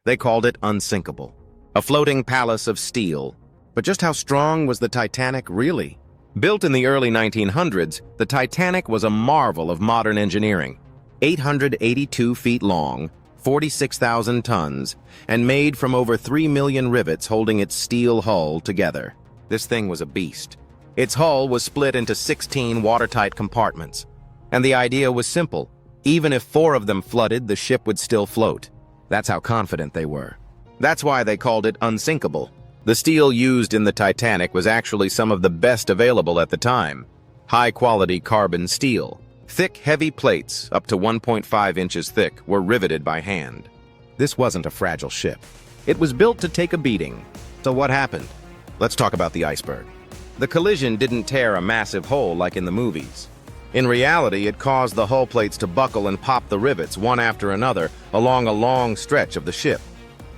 They called it Unsinkable, a floating palace of steel. But just how strong was the Titanic really? Built in the early 1900s, the Titanic was a marvel of modern engineering. 882 feet long, 46,000 tons, and made from over 3 million rivets holding its steel hull together. This thing was a beast. Its hull was split into 16 watertight compartments. And the idea was simple. Even if 4 of them flooded, the ship would still float. That's how confident they were. That's why they called it Unsinkable. The steel used in the Titanic was actually some of the best available at the time. High-quality carbon steel. Thick, heavy plates, up to 1.5 inches thick, were riveted by hand. This wasn't a fragile ship. It was built to take a beating. So what happened? Let's talk about the iceberg. The collision didn't tear a massive hole like in the movies. In reality, it caused the hull plates to buckle and pop the rivets one after another along a long stretch of the ship.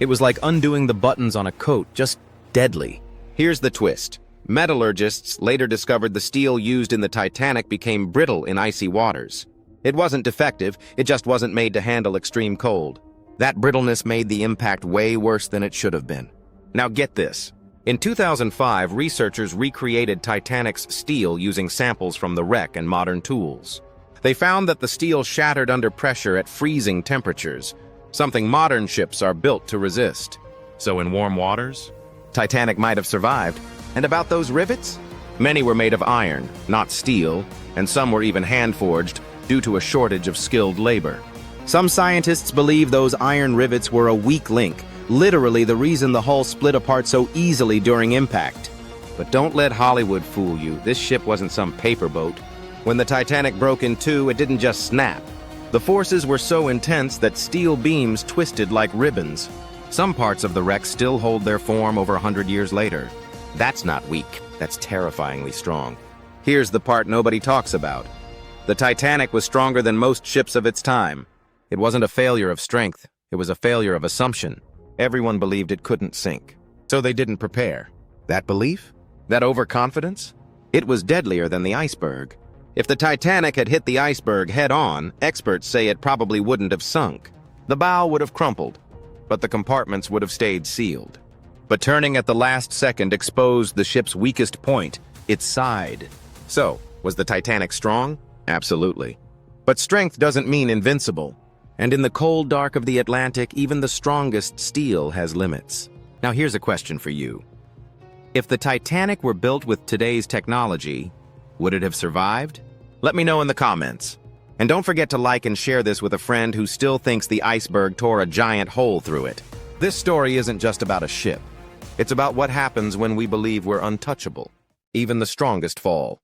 It was like undoing the buttons on a coat, just deadly. Here's the twist. Metallurgists later discovered the steel used in the Titanic became brittle in icy waters. It wasn't defective, it just wasn't made to handle extreme cold. That brittleness made the impact way worse than it should have been. Now get this. In 2005, researchers recreated Titanic's steel using samples from the wreck and modern tools. They found that the steel shattered under pressure at freezing temperatures, something modern ships are built to resist. So in warm waters, Titanic might have survived. And about those rivets? Many were made of iron, not steel, and some were even hand-forged due to a shortage of skilled labor. Some scientists believe those iron rivets were a weak link, literally the reason the hull split apart so easily during impact. But don't let Hollywood fool you. This ship wasn't some paper boat. When the Titanic broke in two, it didn't just snap. The forces were so intense that steel beams twisted like ribbons. Some parts of the wreck still hold their form over 100 years later. That's not weak. That's terrifyingly strong. Here's the part nobody talks about. The Titanic was stronger than most ships of its time. It wasn't a failure of strength. It was a failure of assumption. Everyone believed it couldn't sink. So they didn't prepare. That belief? That overconfidence? It was deadlier than the iceberg. If the Titanic had hit the iceberg head-on, experts say it probably wouldn't have sunk. The bow would have crumpled, but the compartments would have stayed sealed. But turning at the last second exposed the ship's weakest point, its side. So, was the Titanic strong? Absolutely. But strength doesn't mean invincible. And in the cold dark of the Atlantic, even the strongest steel has limits. Now here's a question for you. If the Titanic were built with today's technology, would it have survived? Let me know in the comments. And don't forget to like and share this with a friend who still thinks the iceberg tore a giant hole through it. This story isn't just about a ship. It's about what happens when we believe we're untouchable. Even the strongest fall.